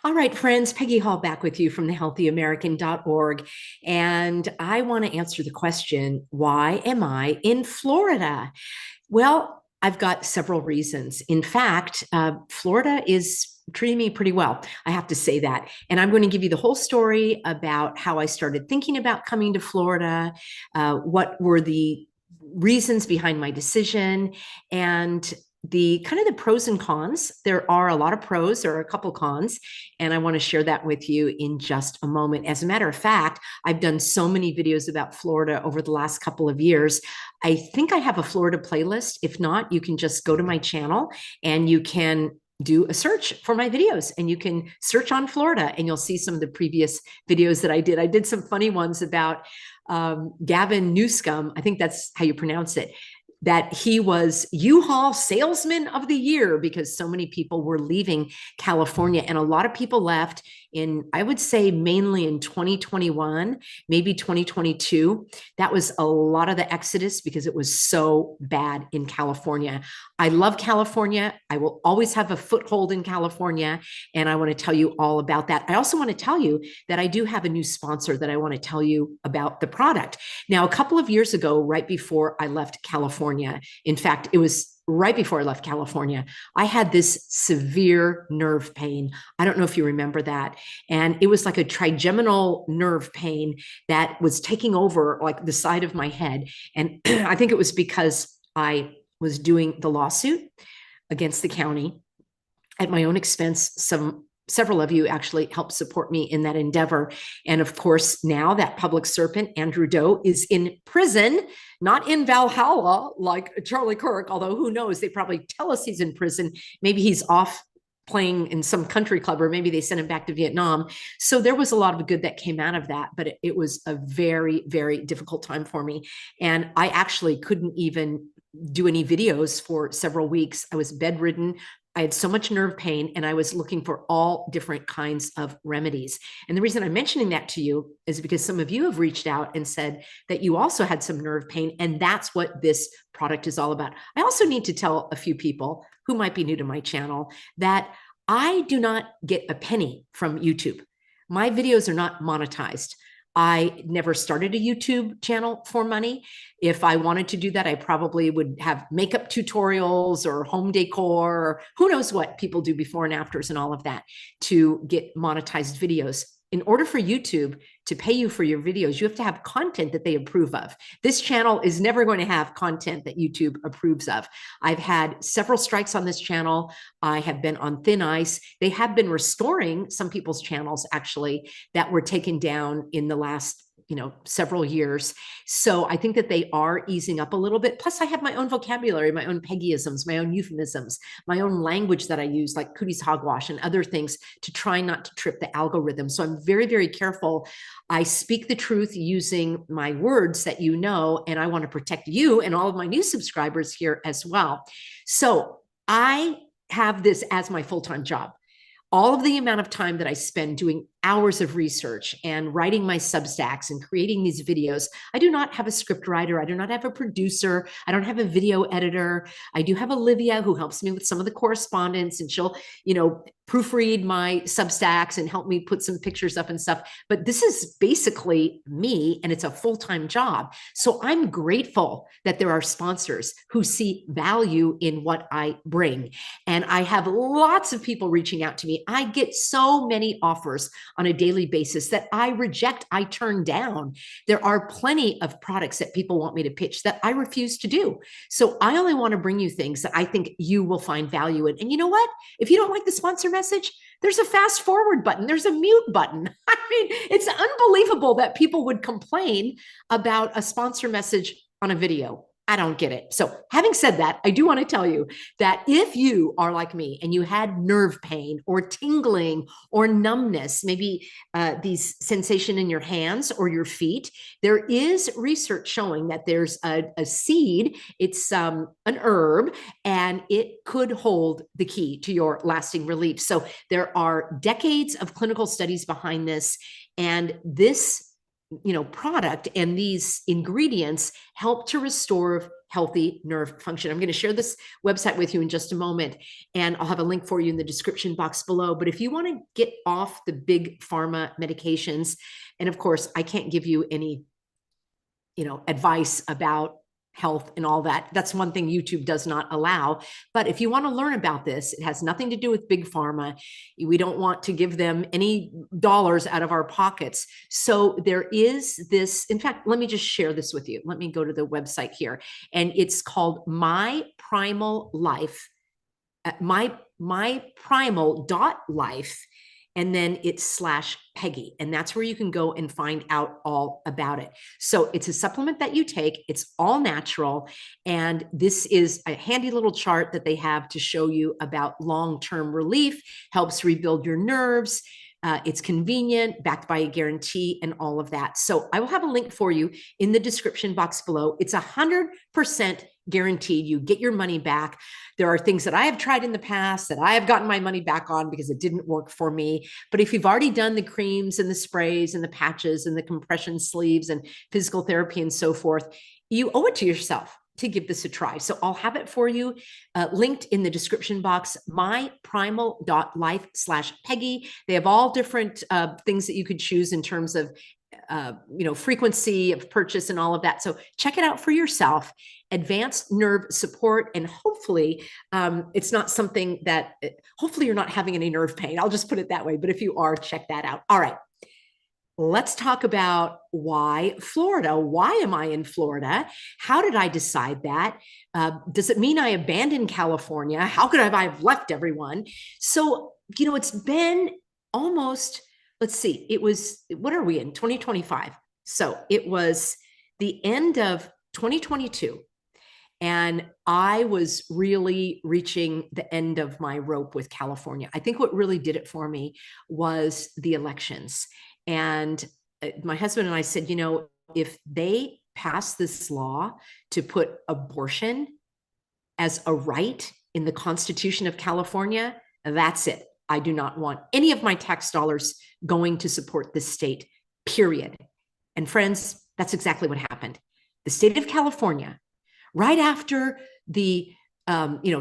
All right, friends, Peggy Hall back with you from thehealthyamerican.org. And I want to answer the question, why am I in Florida? Well, I've got several reasons. In fact, Florida is treating me pretty well. I have to say that. And I'm going to give you the whole story about how I started thinking about coming to Florida, what were the reasons behind my decision, and the kind of the pros and cons. There are a lot of pros, there are a couple cons, and I want to share that with you in just a moment. As a matter of fact, I've done so many videos about Florida over the last couple of years. I think I have a Florida playlist. If not, you can just go to my channel and you can do a search for my videos and you can search on Florida and you'll see some of the previous videos that I did. I did some funny ones about Gavin Newscomb. I think that's how you pronounce it, that he was U-Haul Salesman of the Year because so many people were leaving California. And a lot of people left in, I would say, mainly in 2021, maybe 2022. That was a lot of the exodus because it was so bad in California. I love California. I will always have a foothold in California. And I want to tell you all about that. I also want to tell you that I do have a new sponsor that I want to tell you about the product. Now, a couple of years ago, right before I left California, in fact, it was right before I left California, I had this severe nerve pain. I don't know if you remember that. And it was like a trigeminal nerve pain that was taking over like the side of my head. And I think it was because I was doing the lawsuit against the county at my own expense. Several of you actually helped support me in that endeavor. And of course, now that public serpent, Andrew Doe, is in prison, not in Valhalla like Charlie Kirk, although who knows, they probably tell us he's in prison. Maybe he's off playing in some country club, or maybe they sent him back to Vietnam. So there was a lot of good that came out of that, but it was a very, very difficult time for me. And I actually couldn't even do any videos for several weeks. I was bedridden. I had so much nerve pain and I was looking for all different kinds of remedies. And the reason I'm mentioning that to you is because some of you have reached out and said that you also had some nerve pain, and that's what this product is all about. I also need to tell a few people who might be new to my channel that I do not get a penny from YouTube. My videos are not monetized. I never started a YouTube channel for money. If I wanted to do that, I probably would have makeup tutorials or home decor, or who knows what people do before and afters and all of that to get monetized videos. In order for YouTube to pay you for your videos, you have to have content that they approve of. This channel is never going to have content that YouTube approves of. I've had several strikes on this channel. I have been on thin ice. They have been restoring some people's channels actually that were taken down in the last several years. So I think that they are easing up a little bit. Plus I have my own vocabulary, my own Peggyisms, my own euphemisms, my own language that I use like cooties hogwash and other things to try not to trip the algorithm. So I'm very, very careful. I speak the truth using my words that you know, and I want to protect you and all of my new subscribers here as well. So I have this as my full-time job. All of the amount of time that I spend doing hours of research and writing my Substacks and creating these videos. I do not have a script writer. I do not have a producer. I don't have a video editor. I do have Olivia who helps me with some of the correspondence, and she'll, proofread my Substacks and help me put some pictures up and stuff. But this is basically me, and it's a full-time job. So I'm grateful that there are sponsors who see value in what I bring. And I have lots of people reaching out to me. I get so many offers on a daily basis that I reject, I turn down. There are plenty of products that people want me to pitch that I refuse to do. So I only want to bring you things that I think you will find value in. And you know what? If you don't like the sponsor message, there's a fast forward button. There's a mute button. I mean, it's unbelievable that people would complain about a sponsor message on a video. I don't get it. So having said that, I do want to tell you that if you are like me and you had nerve pain or tingling or numbness, maybe these sensation in your hands or your feet, there is research showing that there's a seed, it's an herb, and it could hold the key to your lasting relief. So there are decades of clinical studies behind this, and this product and these ingredients help to restore healthy nerve function. I'm going to share this website with you in just a moment, and I'll have a link for you in the description box below. But if you want to get off the big pharma medications, and of course, I can't give you any, advice about health and all that. That's one thing YouTube does not allow. But if you want to learn about this, it has nothing to do with big pharma. We don't want to give them any dollars out of our pockets. So there is this, in fact, let me just share this with you. Let me go to the website here, and it's called My Primal Life, myprimal.life, and then it's /Peggy. And that's where you can go and find out all about it. So it's a supplement that you take. It's all natural. And this is a handy little chart that they have to show you about long-term relief, helps rebuild your nerves. It's convenient, backed by a guarantee, and all of that. So I will have a link for you in the description box below. It's 100% guaranteed. You get your money back. There are things that I have tried in the past that I have gotten my money back on because it didn't work for me. But if you've already done the creams and the sprays and the patches and the compression sleeves and physical therapy and so forth, you owe it to yourself to give this a try. So I'll have it for you linked in the description box, myprimal.life/Peggy. They have all different things that you could choose in terms of frequency of purchase and all of that. So check it out for yourself. Advanced nerve support, and hopefully it's not something that, hopefully you're not having any nerve pain. I'll just put it that way. But if you are, check that out. All right. Let's talk about why Florida. Why am I in Florida? How did I decide that? Does it mean I abandoned California? How could I have left everyone? So, it's been almost, let's see, it was, what are we in? 2025. So it was the end of 2022. And I was really reaching the end of my rope with California. I think what really did it for me was the elections. And my husband and I said, if they pass this law to put abortion as a right in the Constitution of California, that's it. I do not want any of my tax dollars going to support this state, period. And friends, that's exactly what happened. The state of California, right after the,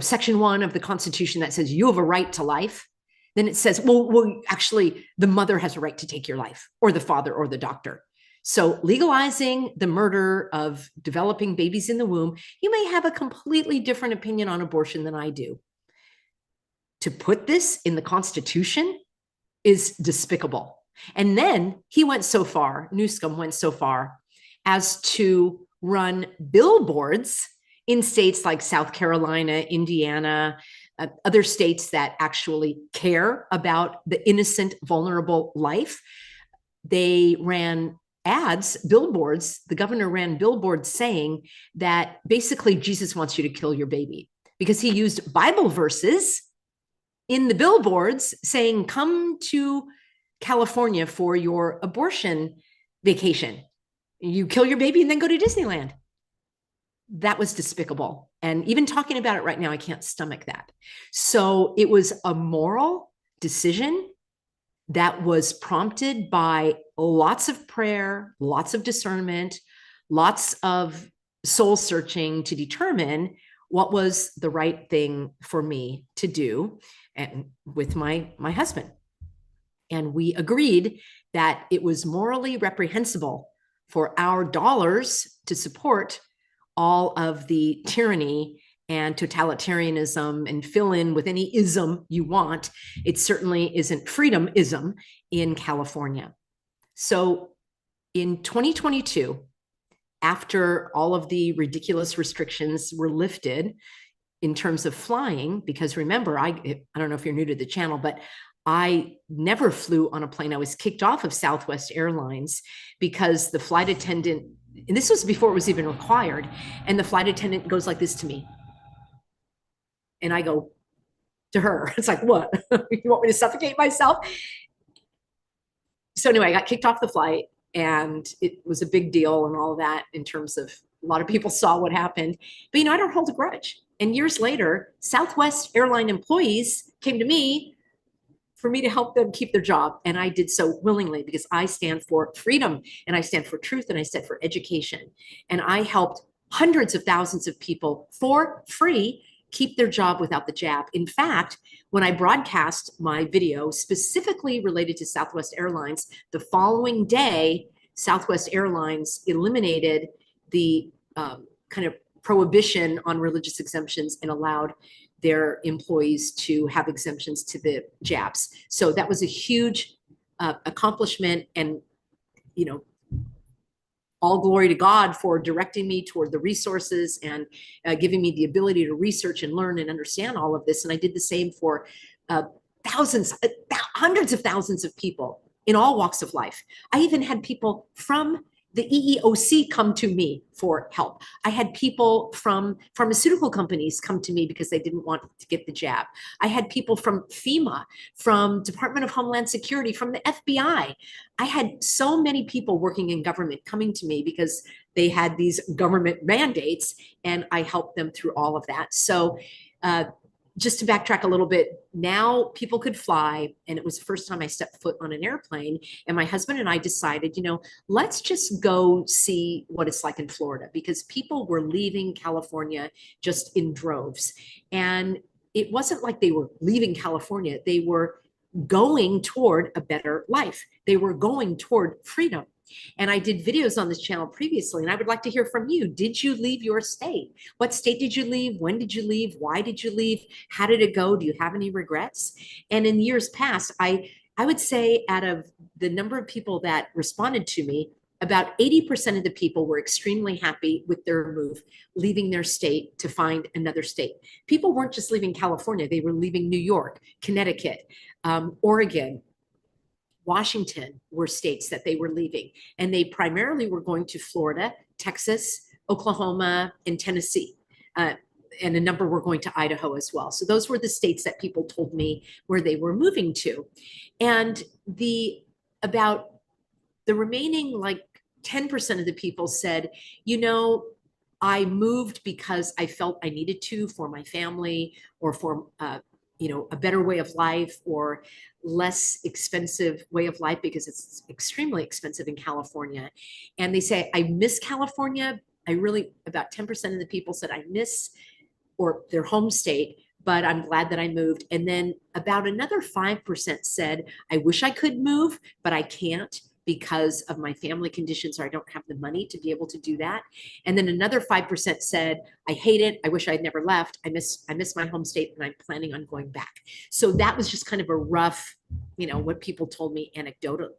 Section 1 of the Constitution that says you have a right to life, then it says, well, actually, the mother has a right to take your life, or the father, or the doctor. So legalizing the murder of developing babies in the womb, you may have a completely different opinion on abortion than I do. To put this in the Constitution is despicable. And then he went so far, Newsom went so far as to run billboards in states like South Carolina, Indiana, other states that actually care about the innocent, vulnerable life. They ran ads, billboards. The governor ran billboards saying that basically Jesus wants you to kill your baby, because he used Bible verses in the billboards saying, come to California for your abortion vacation. You kill your baby and then go to Disneyland. That was despicable. And even talking about it right now, I can't stomach that. So it was a moral decision that was prompted by lots of prayer, lots of discernment, lots of soul searching to determine what was the right thing for me to do, and with my husband. And we agreed that it was morally reprehensible for our dollars to support all of the tyranny and totalitarianism and fill in with any ism you want. It certainly isn't freedomism in California. So in 2022, after all of the ridiculous restrictions were lifted in terms of flying, because remember, I don't know if you're new to the channel, but I never flew on a plane. I was kicked off of Southwest Airlines because the flight attendant, and this was before it was even required, and the flight attendant goes like this to me. And I go to her, it's like, what? You want me to suffocate myself? So anyway, I got kicked off the flight, and it was a big deal and all of that in terms of a lot of people saw what happened. But, I don't hold a grudge. And years later, Southwest airline employees came to me for me to help them keep their job. And I did so willingly, because I stand for freedom, and I stand for truth, and I stand for education. And I helped hundreds of thousands of people for free keep their job without the jab. In fact, when I broadcast my video specifically related to Southwest Airlines, the following day, Southwest Airlines eliminated the kind of prohibition on religious exemptions and allowed their employees to have exemptions to the jabs. So that was a huge accomplishment, and you know, all glory to God for directing me toward the resources and giving me the ability to research and learn and understand all of this. And I did the same for thousands, hundreds of thousands of people in all walks of life. I even had people from the EEOC come to me for help. I had people from pharmaceutical companies come to me because they didn't want to get the jab. I had people from FEMA, from Department of Homeland Security, from the FBI. I had so many people working in government coming to me because they had these government mandates, and I helped them through all of that. So just to backtrack a little bit, now people could fly, and it was the first time I stepped foot on an airplane. And my husband and I decided, let's just go see what it's like in Florida, because people were leaving California just in droves. And it wasn't like they were leaving California. They were going toward a better life. They were going toward freedom. And I did videos on this channel previously, and I would like to hear from you. Did you leave your state? What state did you leave? When did you leave? Why did you leave? How did it go? Do you have any regrets? And in years past, I would say out of the number of people that responded to me, about 80% of the people were extremely happy with their move, leaving their state to find another state. People weren't just leaving California. They were leaving New York, Connecticut, Oregon, Washington were states that they were leaving. And they primarily were going to Florida, Texas, Oklahoma, and Tennessee. And a number were going to Idaho as well. So those were the states that people told me where they were moving to. And about the remaining 10% of the people said, I moved because I felt I needed to for my family, or for a better way of life, or less expensive way of life, because it's extremely expensive in California. And they say, I miss California. About 10% of the people said I miss, or their home state, but I'm glad that I moved. And then about another 5% said, I wish I could move, but I can't because of my family conditions, or I don't have the money to be able to do that. And then another 5% said, I hate it. I wish I'd never left. I miss my home state, and I'm planning on going back. So that was just kind of a rough, what people told me anecdotally.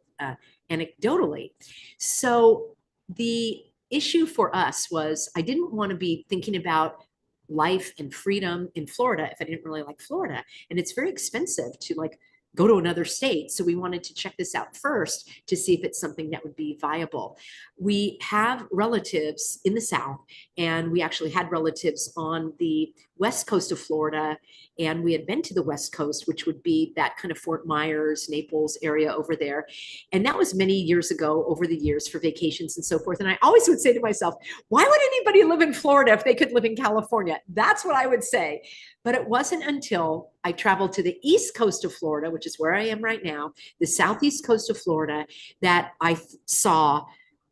So the issue for us was, I didn't want to be thinking about life and freedom in Florida if I didn't really like Florida. And it's very expensive to go to another state. So we wanted to check this out first to see if it's something that would be viable. We have relatives in the South, and we actually had relatives on the west coast of Florida, and we had been to the west coast, which would be that kind of Fort Myers, Naples area over there. And that was many years ago, over the years, for vacations and so forth. And I always would say to myself, why would anybody live in Florida if they could live in California? That's what I would say. But it wasn't until I traveled to the east coast of Florida, which is where I am right now, the southeast coast of Florida, that I saw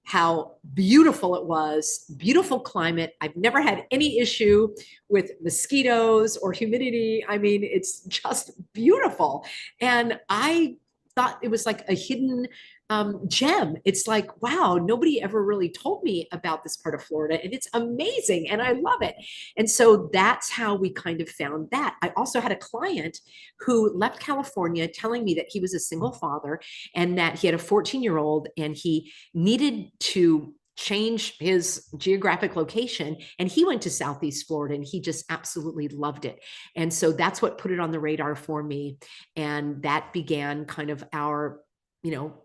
how beautiful it was. Beautiful climate. I've never had any issue with mosquitoes or humidity. I mean, it's just beautiful. And I thought it was like a hidden gem. It's like, wow, nobody ever really told me about this part of Florida, and it's amazing, and I love it. And so that's how we kind of found that. I also had a client who left California telling me that he was a single father, and that he had a 14-year-old, and he needed to change his geographic location, and he went to Southeast Florida, and he just absolutely loved it. And so that's what put it on the radar for me, and that began kind of our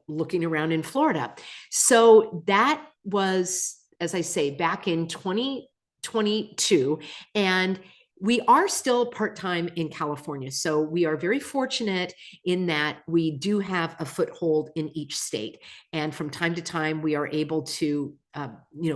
looking around in Florida. So that was, as I say, back in 2022. And we are still part-time in California. So we are very fortunate in that we do have a foothold in each state. And from time to time, we are able to,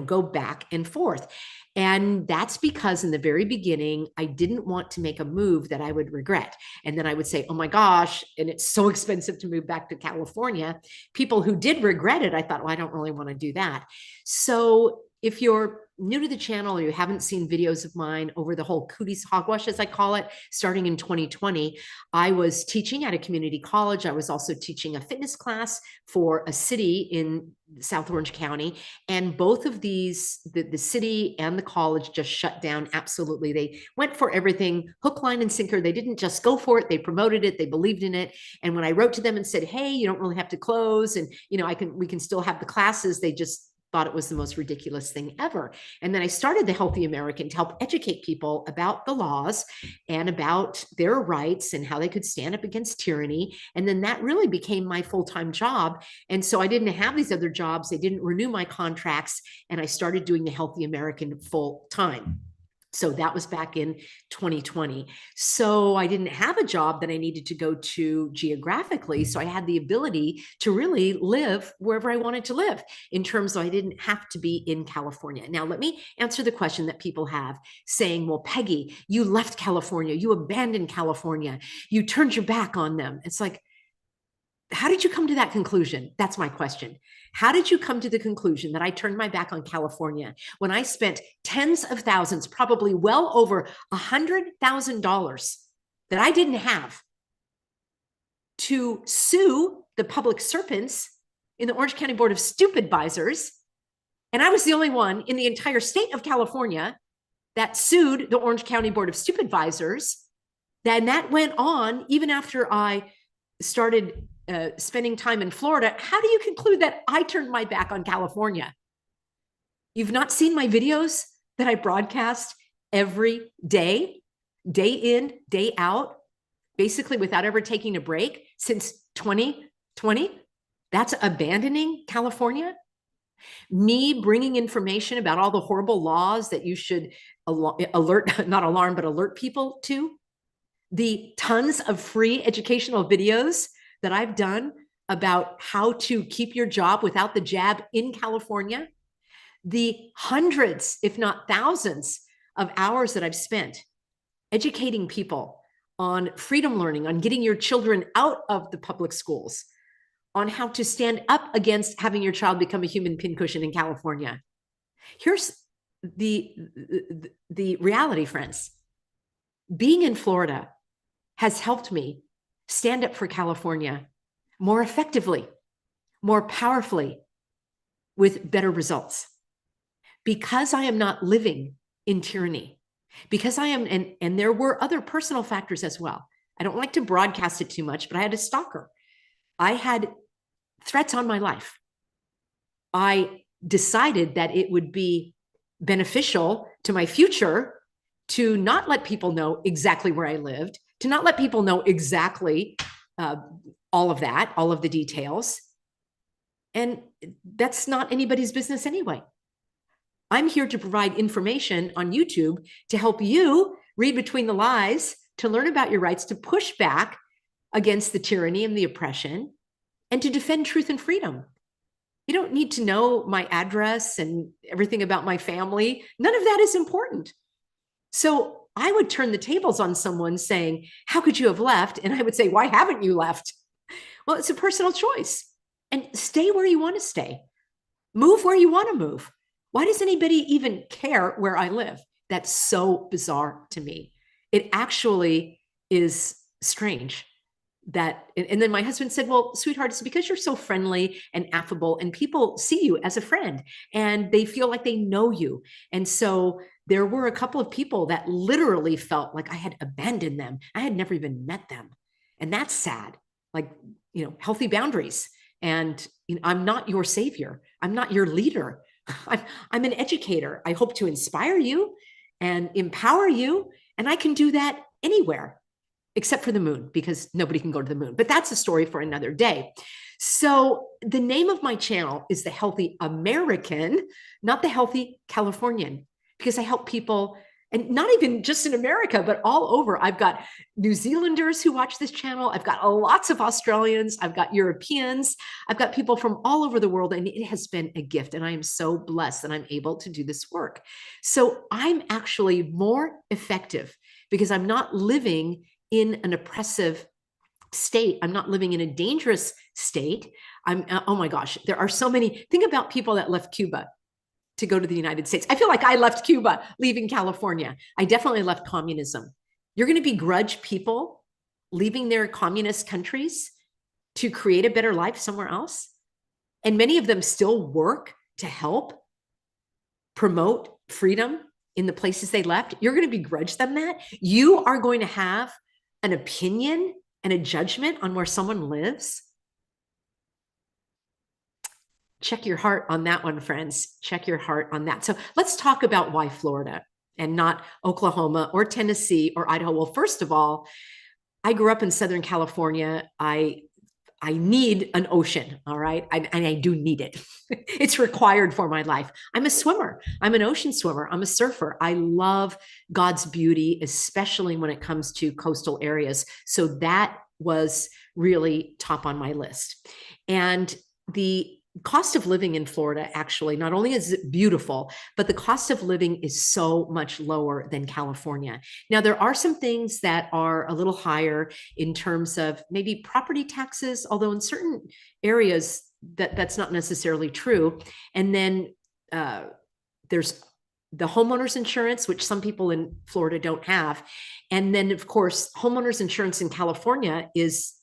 go back and forth. And that's because in the very beginning, I didn't want to make a move that I would regret. And then I would say, oh my gosh, and it's so expensive to move back to California. People who did regret it, I thought, well, I don't really want to do that. So if you're new to the channel or you haven't seen videos of mine over the whole cooties hogwash, as I call it, starting in 2020, I was teaching at a community college. I was also teaching a fitness class for a city in South Orange County. And both of these, the city and the college, just shut down. Absolutely. They went for everything, hook, line, and sinker. They didn't just go for it. They promoted it. They believed in it. And when I wrote to them and said, hey, you don't really have to close, and we can still have the classes, they just thought it was the most ridiculous thing ever. And then I started the Healthy American to help educate people about the laws and about their rights and how they could stand up against tyranny. And then that really became my full-time job. And so I didn't have these other jobs. They didn't renew my contracts. And I started doing the Healthy American full time. So that was back in 2020. So I didn't have a job that I needed to go to geographically. So I had the ability to really live wherever I wanted to live, in terms of I didn't have to be in California. Now, let me answer the question that people have saying, well, Peggy, you left California, you abandoned California, you turned your back on them. It's like, how did you come to that conclusion? That's my question. How did you come to the conclusion that I turned my back on California when I spent tens of thousands, probably well over $100,000 that I didn't have, to sue the public servants in the Orange County Board of Supervisors? And I was the only one in the entire state of California that sued the Orange County Board of Supervisors. Then that went on even after I started spending time in Florida. How do you conclude that I turned my back on California? You've not seen my videos that I broadcast every day, day in, day out, basically without ever taking a break since 2020? That's abandoning California? Me bringing information about all the horrible laws that you should alert, not alarm, but alert people to? The tons of free educational videos that I've done about how to keep your job without the jab in California? The hundreds, if not thousands, of hours that I've spent educating people on freedom learning, on getting your children out of the public schools, on how to stand up against having your child become a human pincushion in California. Here's the reality, friends. Being in Florida has helped me stand up for California more effectively, more powerfully, with better results. Because I am not living in tyranny, because I am, and there were other personal factors as well. I don't like to broadcast it too much, but I had a stalker. I had threats on my life. I decided that it would be beneficial to my future to not let people know exactly where I lived, to not let people know exactly all of that, all of the details. And that's not anybody's business anyway. I'm here to provide information on YouTube to help you read between the lies, to learn about your rights, to push back against the tyranny and the oppression, and to defend truth and freedom. You don't need to know my address and everything about my family. None of that is important. So I would turn the tables on someone saying, how could you have left? And I would say, why haven't you left? Well, it's a personal choice. And stay where you want to stay. Move where you want to move. Why does anybody even care where I live? That's so bizarre to me. It actually is strange that, and then my husband said, well, sweetheart, it's because you're so friendly and affable and people see you as a friend and they feel like they know you. And so there were a couple of people that literally felt like I had abandoned them. I had never even met them. And that's sad. Like, healthy boundaries. And I'm not your savior. I'm not your leader. I'm an educator. I hope to inspire you and empower you. And I can do that anywhere except for the moon, because nobody can go to the moon. But that's a story for another day. So the name of my channel is The Healthy American, not The Healthy Californian, because I help people, and not even just in America, but all over. I've got New Zealanders who watch this channel. I've got lots of Australians. I've got Europeans. I've got people from all over the world, and it has been a gift. And I am so blessed that I'm able to do this work. So I'm actually more effective because I'm not living in an oppressive state. I'm not living in a dangerous state. Oh my gosh, there are so many. Think about people that left Cuba. to go to the United States. I feel like I left Cuba leaving California. I definitely left communism. You're going to begrudge people leaving their communist countries to create a better life somewhere else? And many of them still work to help promote freedom in the places they left. You're going to begrudge them that. You are going to have an opinion and a judgment on where someone lives. Check your heart on that one, friends. Check your heart on that. So let's talk about why Florida and not Oklahoma or Tennessee or Idaho. Well, first of all, I grew up in Southern California. I need an ocean, all right? And I do need it. It's required for my life. I'm a swimmer. I'm an ocean swimmer. I'm a surfer. I love God's beauty, especially when it comes to coastal areas. So that was really top on my list. And the cost of living in Florida, actually, not only is it beautiful, but the cost of living is so much lower than California. Now, there are some things that are a little higher in terms of maybe property taxes, although in certain areas that's not necessarily true. And then there's the homeowners insurance, which some people in Florida don't have. And then, of course, homeowners insurance in California is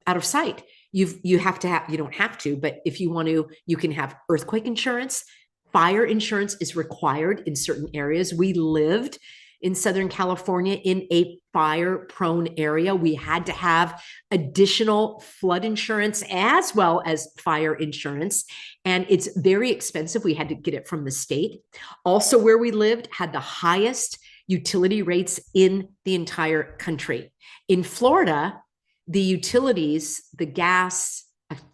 out of sight. You have to have, you don't have to, but if you want to, you can have earthquake insurance. Fire insurance is required in certain areas. We lived in Southern California in a fire prone area. We had to have additional flood insurance as well as fire insurance. And it's very expensive. We had to get it from the state. Also, where we lived had the highest utility rates in the entire country. In Florida, the utilities, the gas,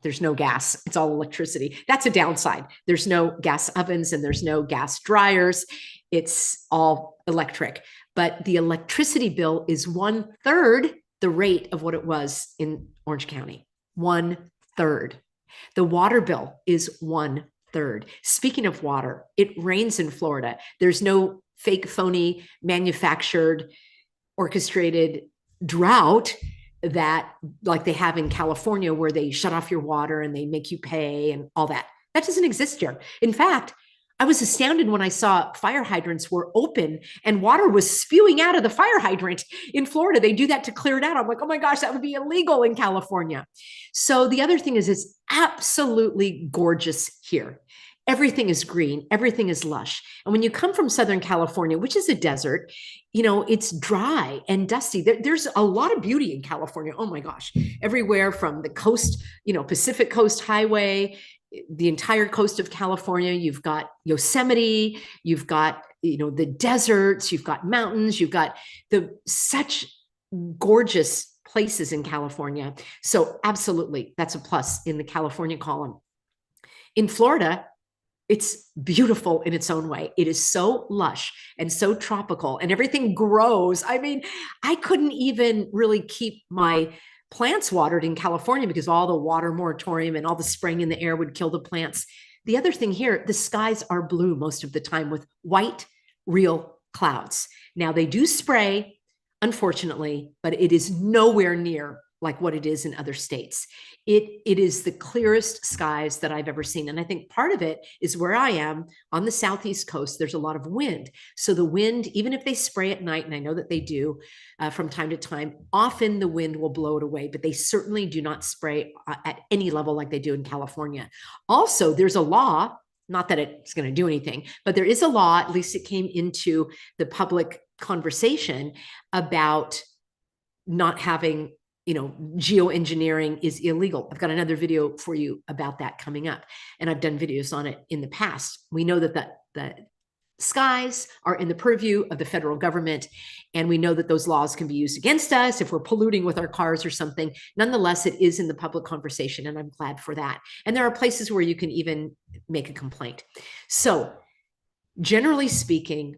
there's no gas, it's all electricity. That's a downside. There's no gas ovens and there's no gas dryers. It's all electric. But the electricity bill is 1/3 the rate of what it was in Orange County. 1/3. The water bill is 1/3. Speaking of water, it rains in Florida. There's no fake, phony, manufactured, orchestrated drought that like they have in California, where they shut off your water and they make you pay and all that. That doesn't exist here. In fact, I was astounded when I saw fire hydrants were open and water was spewing out of the fire hydrant in Florida. They do that to clear it out. I'm like, oh my gosh, that would be illegal in California. So the other thing is, it's absolutely gorgeous here. Everything is green, everything is lush. And when you come from Southern California, which is a desert, you know, it's dry and dusty. There's a lot of beauty in California. Oh my gosh, everywhere from the coast, you know, Pacific Coast Highway, the entire coast of California. You've got Yosemite, you've got, you know, the deserts, you've got mountains, you've got such gorgeous places in California. So absolutely, that's a plus in the California column. In Florida, it's beautiful in its own way. It is so lush and so tropical and everything grows. I mean, I couldn't even really keep my plants watered in California because all the water moratorium and all the spraying in the air would kill the plants. The other thing here, the skies are blue most of the time with white, real clouds. Now they do spray, unfortunately, but it is nowhere near like what it is in other states. It is the clearest skies that I've ever seen. And I think part of it is where I am on the Southeast coast, there's a lot of wind. So the wind, even if they spray at night, and I know that they do from time to time, often the wind will blow it away, but they certainly do not spray at any level like they do in California. Also, there's a law, not that it's going to do anything, but there is a law, at least it came into the public conversation about not having, you know, geoengineering is illegal. I've got another video for you about that coming up. And I've done videos on it in the past. We know that the skies are in the purview of the federal government. And we know that those laws can be used against us if we're polluting with our cars or something. Nonetheless, it is in the public conversation, and I'm glad for that. And there are places where you can even make a complaint. So generally speaking,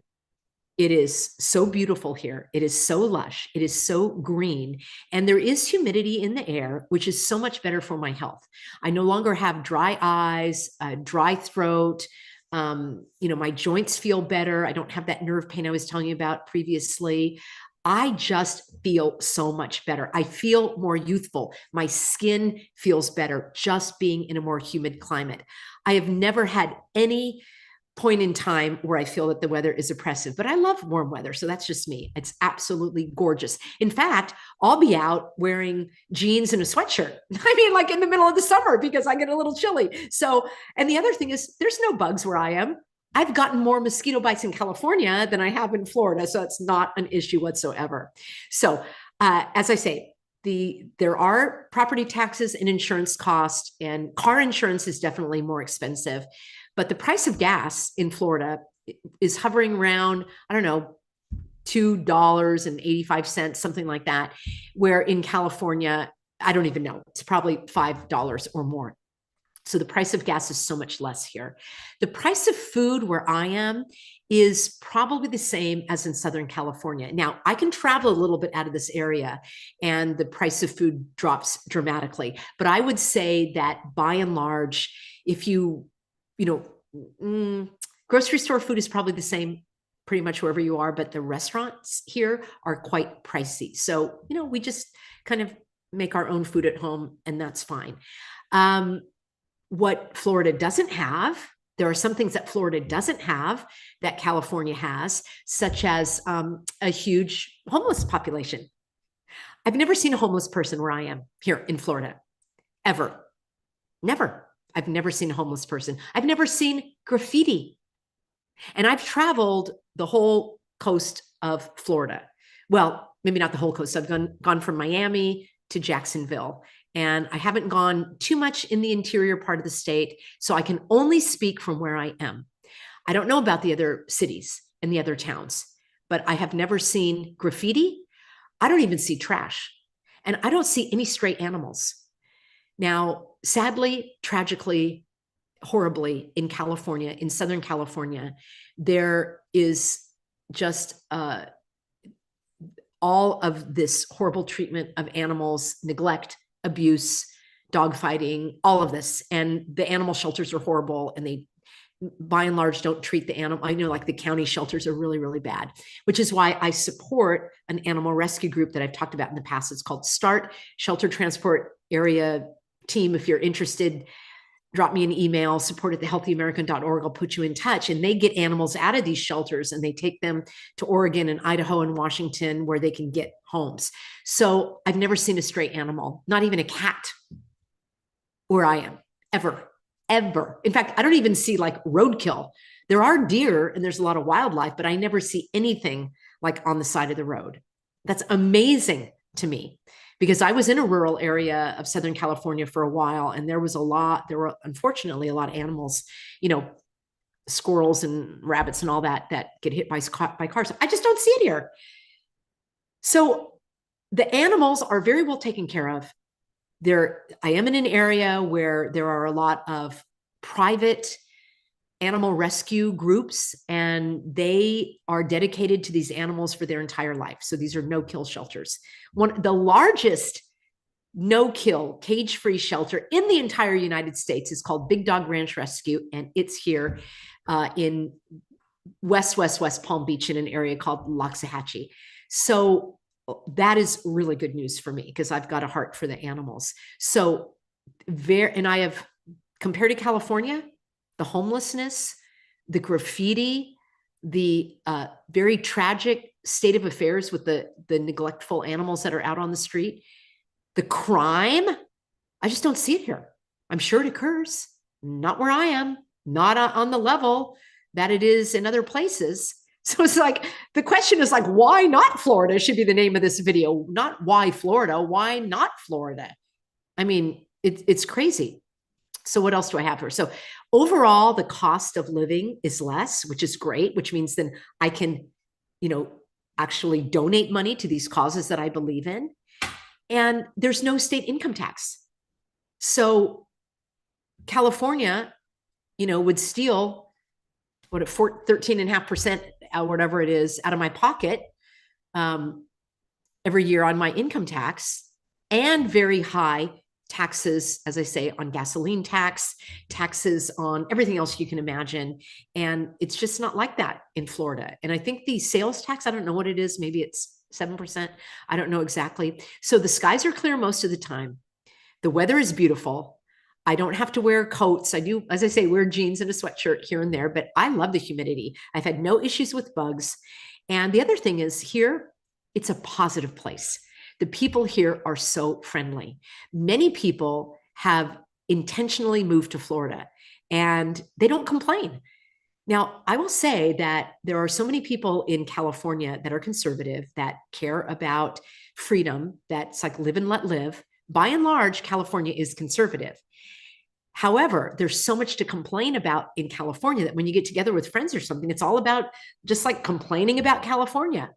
it is so beautiful here. It is so lush. It is so green. And there is humidity in the air, which is so much better for my health. I no longer have dry eyes, dry throat. You know, my joints feel better. I don't have that nerve pain I was telling you about previously. I just feel so much better. I feel more youthful. My skin feels better just being in a more humid climate. I have never had any point in time where I feel that the weather is oppressive, but I love warm weather. So that's just me. It's absolutely gorgeous. In fact, I'll be out wearing jeans and a sweatshirt. I mean, like in the middle of the summer because I get a little chilly. So, and the other thing is there's no bugs where I am. I've gotten more mosquito bites in California than I have in Florida. So it's not an issue whatsoever. So, as I say, there are property taxes and insurance costs, and car insurance is definitely more expensive. But the price of gas in Florida is hovering around, I don't know, $2.85, something like that, where in California, I don't even know, it's probably $5 or more. So the price of gas is so much less here. The price of food where I am is probably the same as in Southern California. Now, I can travel a little bit out of this area and the price of food drops dramatically. But I would say that by and large, if grocery store food is probably the same pretty much wherever you are, but the restaurants here are quite pricey. So, we just kind of make our own food at home and that's fine. What Florida doesn't have, there are some things that Florida doesn't have that California has, such as a huge homeless population. I've never seen a homeless person where I am here in Florida, ever. Never. I've never seen a homeless person. I've never seen graffiti. And I've traveled the whole coast of Florida. Well, maybe not the whole coast. I've gone from Miami to Jacksonville. And I haven't gone too much in the interior part of the state. So I can only speak from where I am. I don't know about the other cities and the other towns, but I have never seen graffiti. I don't even see trash. And I don't see any stray animals. Now, sadly, tragically, horribly in California, in Southern California, there is just all of this horrible treatment of animals, neglect, abuse, dogfighting, all of this. And the animal shelters are horrible. And they, by and large, don't treat the animal. I know like the county shelters are really, really bad, which is why I support an animal rescue group that I've talked about in the past. It's called START, Shelter Transport Area Team. If you're interested, drop me an email, support@thehealthyamerican.org. I'll put you in touch. And they get animals out of these shelters and they take them to Oregon and Idaho and Washington where they can get homes. So I've never seen a stray animal, not even a cat where I am, ever. In fact, I don't even see like roadkill. There are deer and there's a lot of wildlife, but I never see anything like on the side of the road. That's amazing to me. Because I was in a rural area of Southern California for a while, and there were unfortunately a lot of animals, squirrels and rabbits and all that get hit by cars. I just don't see it here. So the animals are very well taken care of. I am in an area where there are a lot of private animal rescue groups, and they are dedicated to these animals for their entire life. So these are no-kill shelters. The largest no-kill cage-free shelter in the entire United States is called Big Dog Ranch Rescue, and it's here in West Palm Beach in an area called Loxahatchee. So that is really good news for me because I've got a heart for the animals. So and I have, compared to California, the homelessness, the graffiti, the very tragic state of affairs with the neglectful animals that are out on the street, the crime, I just don't see it here. I'm sure it occurs, not where I am, not on the level that it is in other places. So it's like, the question is like, why not Florida should be the name of this video, not why Florida, why not Florida? I mean, it's crazy. So what else do I have here? So overall, the cost of living is less, which is great, which means then I can, actually donate money to these causes that I believe in. And there's no state income tax. So California, would steal 13.5% or whatever it is out of my pocket every year on my income tax, and very high taxes, as I say, on gasoline taxes on everything else you can imagine. And it's just not like that in Florida. And I think the sales tax, I don't know what it is. Maybe it's 7%. I don't know exactly. So the skies are clear most of the time. The weather is beautiful. I don't have to wear coats. I do, as I say, wear jeans and a sweatshirt here and there, but I love the humidity. I've had no issues with bugs. And the other thing is here, it's a positive place. The people here are so friendly. Many people have intentionally moved to Florida and they don't complain. Now, I will say that there are so many people in California that are conservative, that care about freedom, that's like live and let live. By and large, California is conservative. However, there's so much to complain about in California that when you get together with friends or something, it's all about just like complaining about California.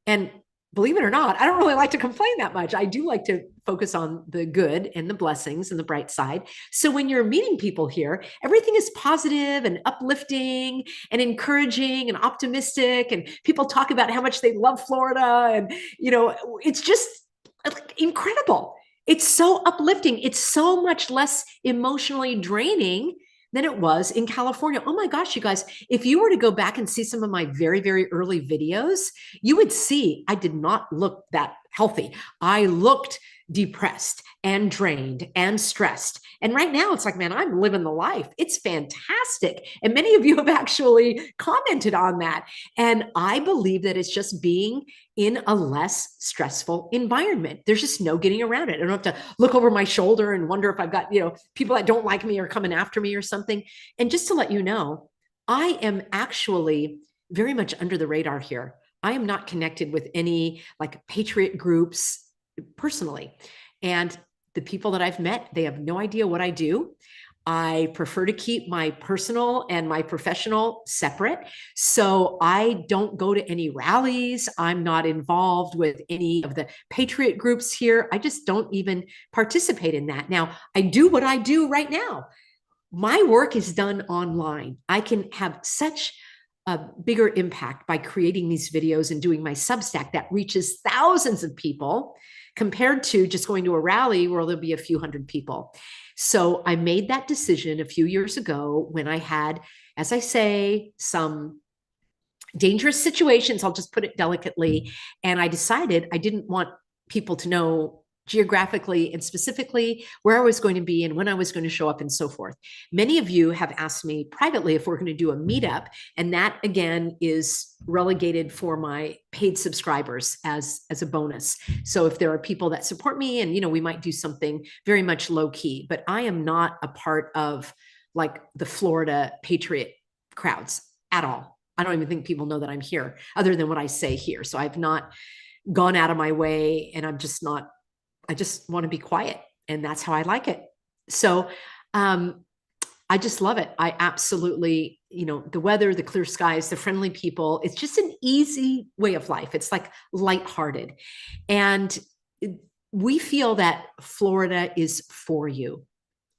And believe it or not, I don't really like to complain that much. I do like to focus on the good and the blessings and the bright side. So when you're meeting people here, everything is positive and uplifting and encouraging and optimistic. And people talk about how much they love Florida. And, it's just incredible. It's so uplifting. It's so much less emotionally draining than it was in California. Oh my gosh, you guys, if you were to go back and see some of my very, very early videos, you would see I did not look that healthy. I looked depressed and drained and stressed. And right now it's like, man, I'm living the life. It's fantastic. And many of you have actually commented on that. And I believe that it's just being in a less stressful environment. There's just no getting around it. I don't have to look over my shoulder and wonder if I've got, people that don't like me are coming after me or something. And just to let you know, I am actually very much under the radar here. I am not connected with any like patriot groups personally. And the people that I've met, they have no idea what I do. I prefer to keep my personal and my professional separate. So I don't go to any rallies. I'm not involved with any of the patriot groups here. I just don't even participate in that. Now, I do what I do right now. My work is done online. I can have such a bigger impact by creating these videos and doing my Substack that reaches thousands of people compared to just going to a rally where there'll be a few hundred people. So I made that decision a few years ago when I had, as I say, some dangerous situations, I'll just put it delicately. And I decided I didn't want people to know geographically and specifically where I was going to be and when I was going to show up and so forth. Many of you have asked me privately if we're going to do a meetup, and that again is relegated for my paid subscribers as a bonus. So if there are people that support me and we might do something very much low key, but I am not a part of like the Florida Patriot crowds at all. I don't even think people know that I'm here other than what I say here. So I've not gone out of my way, and I just want to be quiet, and that's how I like it. So I just love it. I absolutely, the weather, the clear skies, the friendly people, it's just an easy way of life. It's like lighthearted. And we feel that Florida is for you.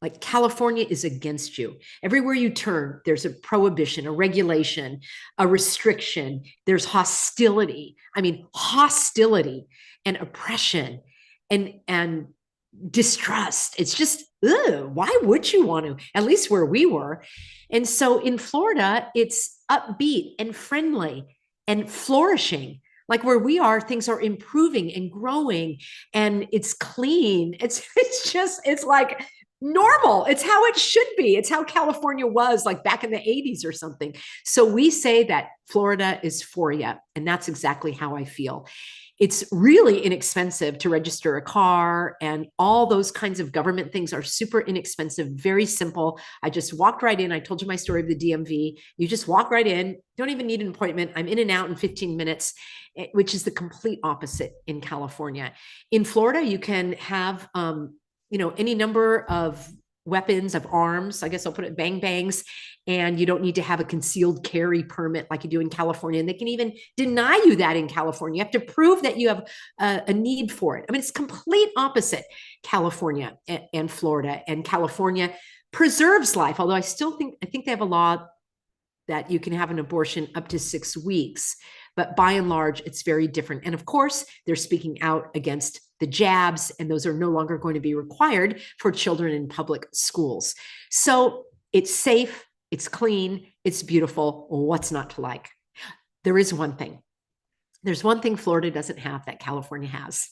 Like California is against you. Everywhere you turn, there's a prohibition, a regulation, a restriction. There's hostility. I mean, hostility and oppression and distrust. It's just, ugh, why would you want to? At least where we were. And so in Florida, it's upbeat and friendly and flourishing. Like where we are, things are improving and growing, and it's clean. It's like normal. It's how it should be. It's how California was like back in the 80s or something. So we say that Florida is for you. And that's exactly how I feel. It's really inexpensive to register a car, and all those kinds of government things are super inexpensive, very simple. I just walked right in. I told you my story of the DMV. You just walk right in, don't even need an appointment. I'm in and out in 15 minutes, which is the complete opposite in California. In Florida, you can have, any number of weapons, of arms, I guess I'll put it bang bangs, and you don't need to have a concealed carry permit like you do in California. And they can even deny you that in California. You have to prove that you have a need for it. I mean, it's complete opposite California and Florida. And California preserves life, although I think they have a law that you can have an abortion up to 6 weeks. But by and large, it's very different. And of course, they're speaking out against the jabs, and those are no longer going to be required for children in public schools. So it's safe, it's clean, it's beautiful. What's not to like? There is one thing. There's one thing Florida doesn't have that California has.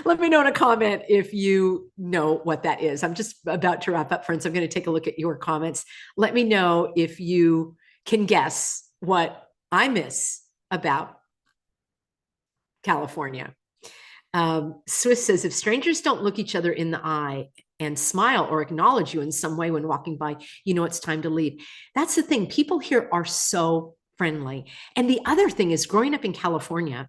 Let me know in a comment if you know what that is. I'm just about to wrap up, friends. I'm going to take a look at your comments. Let me know if you can guess what I miss about California. Swiss says, if strangers don't look each other in the eye and smile or acknowledge you in some way when walking by, you know it's time to leave. That's the thing. People here are so friendly. And the other thing is, growing up in California,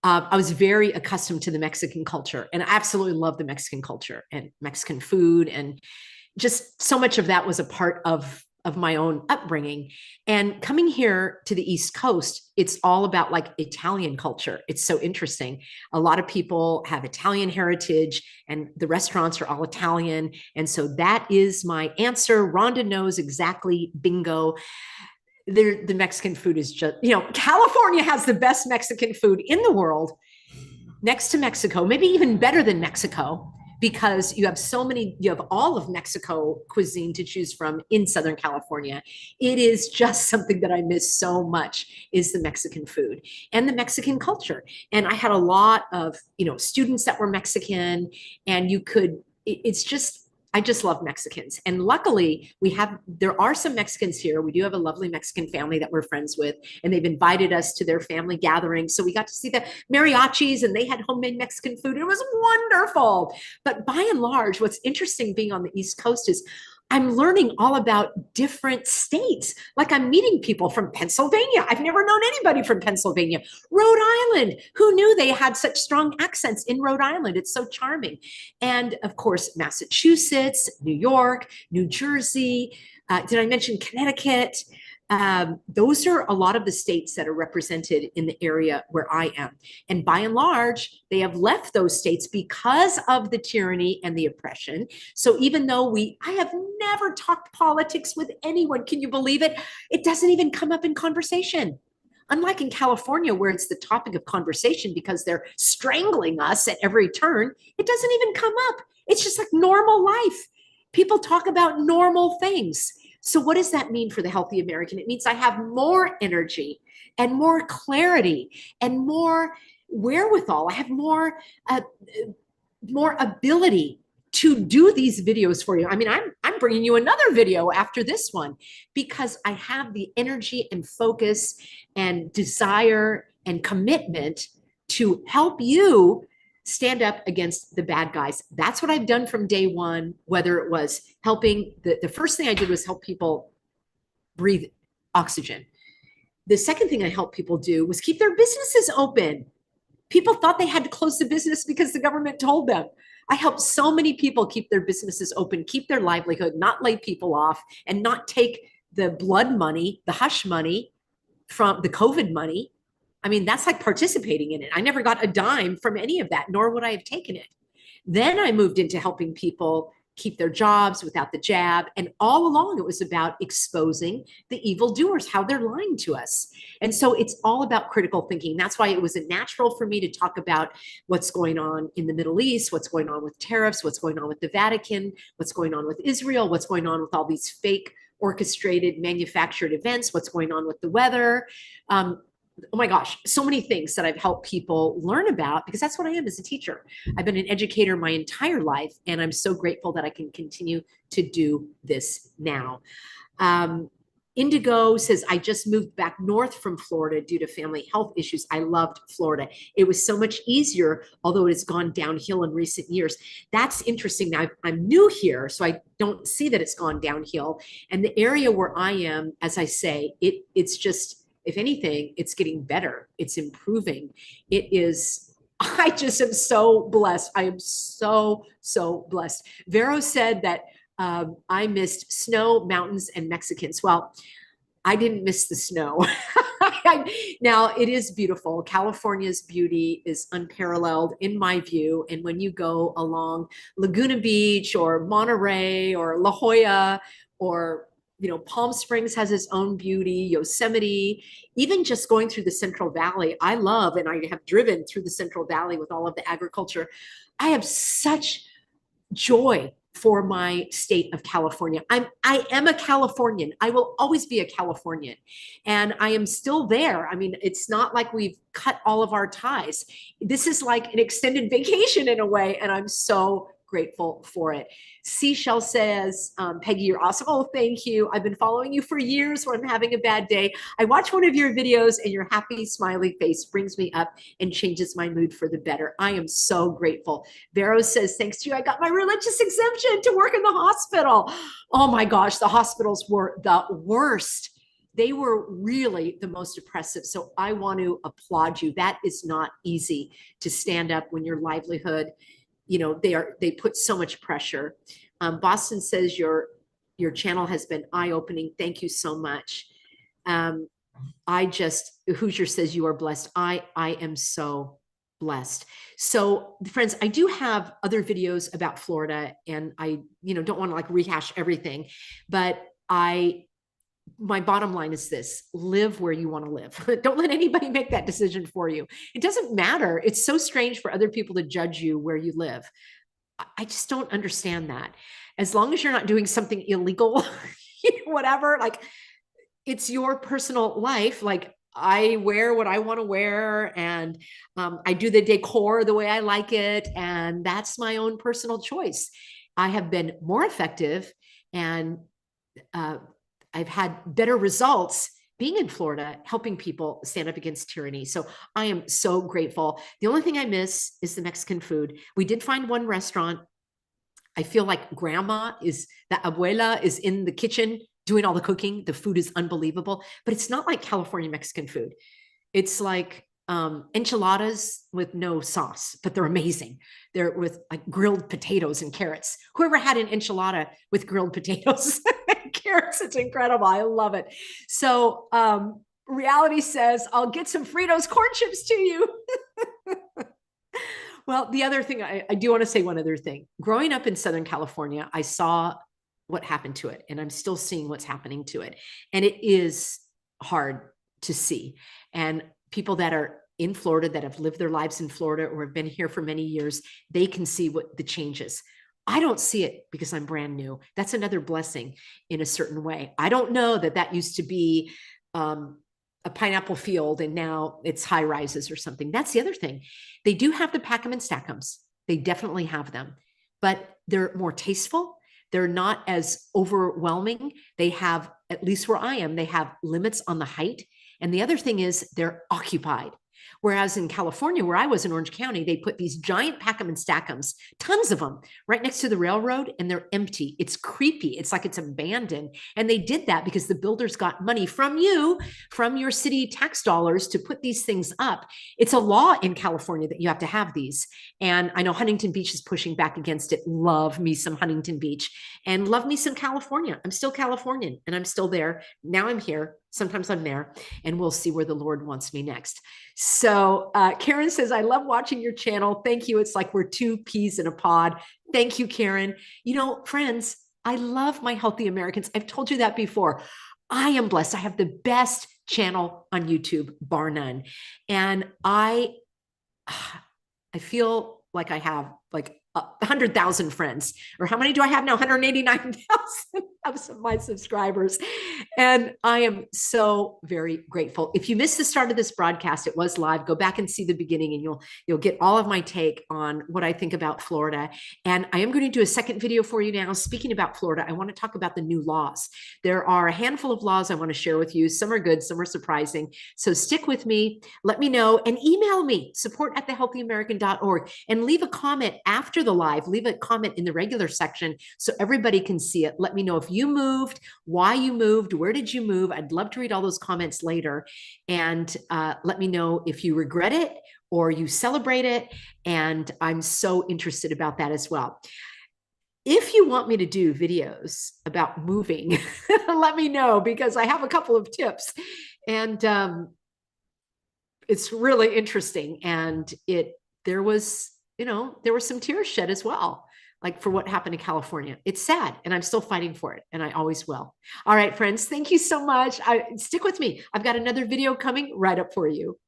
I was very accustomed to the Mexican culture, and I absolutely love the Mexican culture and Mexican food, and just so much of that was a part of my own upbringing. And coming here to the East Coast, it's all about like Italian culture. It's so interesting. A lot of people have Italian heritage, and the restaurants are all Italian. And so that is my answer. Rhonda knows exactly. Bingo. The Mexican food is just, California has the best Mexican food in the world, next to Mexico, maybe even better than Mexico, because you have all of Mexico cuisine to choose from in Southern California. It is just something that I miss so much, is the Mexican food and the Mexican culture. And I had a lot of, students that were Mexican, and it's just, I just love Mexicans. And luckily there are some Mexicans here. We do have a lovely Mexican family that we're friends with, and they've invited us to their family gathering. So we got to see the mariachis, and they had homemade Mexican food. It was wonderful. But by and large, what's interesting being on the East Coast is I'm learning all about different states. Like, I'm meeting people from Pennsylvania. I've never known anybody from Pennsylvania. Rhode Island. Who knew they had such strong accents in Rhode Island? It's so charming. And of course, Massachusetts, New York, New Jersey. Did I mention Connecticut? Those are a lot of the states that are represented in the area where I am. And by and large, they have left those states because of the tyranny and the oppression. So even though I have never talked politics with anyone, can you believe it? It doesn't even come up in conversation. Unlike in California, where it's the topic of conversation because they're strangling us at every turn, it doesn't even come up. It's just like normal life. People talk about normal things. So what does that mean for the healthy American? It means I have more energy and more clarity and more wherewithal. I have more ability to do these videos for you. I mean, I'm bringing you another video after this one because I have the energy and focus and desire and commitment to help you stand up against the bad guys. That's what I've done from day one, whether it was helping. The first thing I did was help people breathe oxygen. The second thing I helped people do was keep their businesses open. People thought they had to close the business because the government told them. I helped so many people keep their businesses open, keep their livelihood, not lay people off, and not take the blood money, the hush money from the COVID money. I mean, that's like participating in it. I never got a dime from any of that, nor would I have taken it. Then I moved into helping people keep their jobs without the jab. And all along, it was about exposing the evildoers, how they're lying to us. And so it's all about critical thinking. That's why it was natural for me to talk about what's going on in the Middle East, what's going on with tariffs, what's going on with the Vatican, what's going on with Israel, what's going on with all these fake orchestrated manufactured events, what's going on with the weather. Oh my gosh, so many things that I've helped people learn about, because that's what I am as a teacher. I've been an educator my entire life, and I'm so grateful that I can continue to do this now. Indigo says, I just moved back north from Florida due to family health issues. I loved Florida. It was so much easier, although it has gone downhill in recent years. That's interesting. Now, I'm new here, so I don't see that it's gone downhill. And the area where I am, as I say, it's just, if anything, it's getting better. It's improving. I just am so blessed. I am so, so blessed. Vero said that I missed snow, mountains, and Mexicans. Well, I didn't miss the snow. Now, it is beautiful. California's beauty is unparalleled in my view. And when you go along Laguna Beach or Monterey or La Jolla or Palm Springs has its own beauty, Yosemite, even just going through the Central Valley. I love, and I have driven through the Central Valley with all of the agriculture. I have such joy for my state of California. I am a Californian. I will always be a Californian. And I am still there. I mean, it's not like we've cut all of our ties. This is like an extended vacation in a way. And I'm so grateful for it. Seashell says, Peggy, you're awesome. Oh, thank you. I've been following you for years when I'm having a bad day. I watch one of your videos and your happy, smiley face brings me up and changes my mood for the better. I am so grateful. Vero says, thanks to you, I got my religious exemption to work in the hospital. Oh my gosh, the hospitals were the worst. They were really the most oppressive. So I want to applaud you. That is not easy to stand up when your livelihood, they put so much pressure. Boston says your channel has been eye-opening. Thank you so much. Hoosier says you are blessed. I am so blessed. So friends, I do have other videos about Florida, and I, don't want to like rehash everything, but my bottom line is this: live where you want to live. Don't let anybody make that decision for you. It doesn't matter. It's so strange for other people to judge you where you live. I just don't understand that. As long as you're not doing something illegal, whatever, like it's your personal life. Like I wear what I want to wear, and I do the decor the way I like it. And that's my own personal choice. I have been more effective, and I've had better results being in Florida, helping people stand up against tyranny. So I am so grateful. The only thing I miss is the Mexican food. We did find one restaurant. I feel like the abuela is in the kitchen doing all the cooking. The food is unbelievable, but it's not like California Mexican food. It's like enchiladas with no sauce, but they're amazing. They're with like grilled potatoes and carrots. Whoever had an enchilada with grilled potatoes and carrots, it's incredible. I love it. So reality says, I'll get some Fritos corn chips to you. Well, the other thing, I do want to say one other thing. Growing up in Southern California, I saw what happened to it, and I'm still seeing what's happening to it. And it is hard to see. And people that are in Florida, that have lived their lives in Florida or have been here for many years, they can see what the changes. I don't see it because I'm brand new. That's another blessing in a certain way. I don't know that used to be a pineapple field and now it's high rises or something. That's the other thing. They do have the pack 'em and stack 'ems. They definitely have them, but they're more tasteful. They're not as overwhelming. They have, at least where I am, they have limits on the height. And the other thing is they're occupied. Whereas in California, where I was in Orange County, they put these giant pack 'em and stack 'ems, tons of them, right next to the railroad, and they're empty. It's creepy. It's like it's abandoned. And they did that because the builders got money from you, from your city tax dollars, to put these things up. It's a law in California that you have to have these. And I know Huntington Beach is pushing back against it. Love me some Huntington Beach, and love me some California. I'm still Californian, and I'm still there. Now I'm here. Sometimes I'm there, and we'll see where the Lord wants me next. So Karen says, I love watching your channel. Thank you. It's like we're two peas in a pod. Thank you, Karen. Friends, I love my Healthy Americans. I've told you that before. I am blessed. I have the best channel on YouTube, bar none. And I feel like I have like 100,000 friends, or how many do I have now? 189,000 of my subscribers. And I am so very grateful. If you missed the start of this broadcast, it was live. Go back and see the beginning, and you'll get all of my take on what I think about Florida. And I am going to do a second video for you now. Speaking about Florida, I want to talk about the new laws. There are a handful of laws I want to share with you. Some are good, some are surprising. So stick with me. Let me know, and email me, support@thehealthyamerican.org, and leave a comment after the live. Leave a comment in the regular section so everybody can see it. Let me know if you moved, why you moved, where did you move. I'd love to read all those comments later. And let me know if you regret it or you celebrate it. And I'm so interested about that as well. If you want me to do videos about moving, let me know, because I have a couple of tips. And it's really interesting. And there was some tears shed as well, like for what happened in California. It's sad, and I'm still fighting for it, and I always will. All right, friends, thank you so much. Stick with me. I've got another video coming right up for you.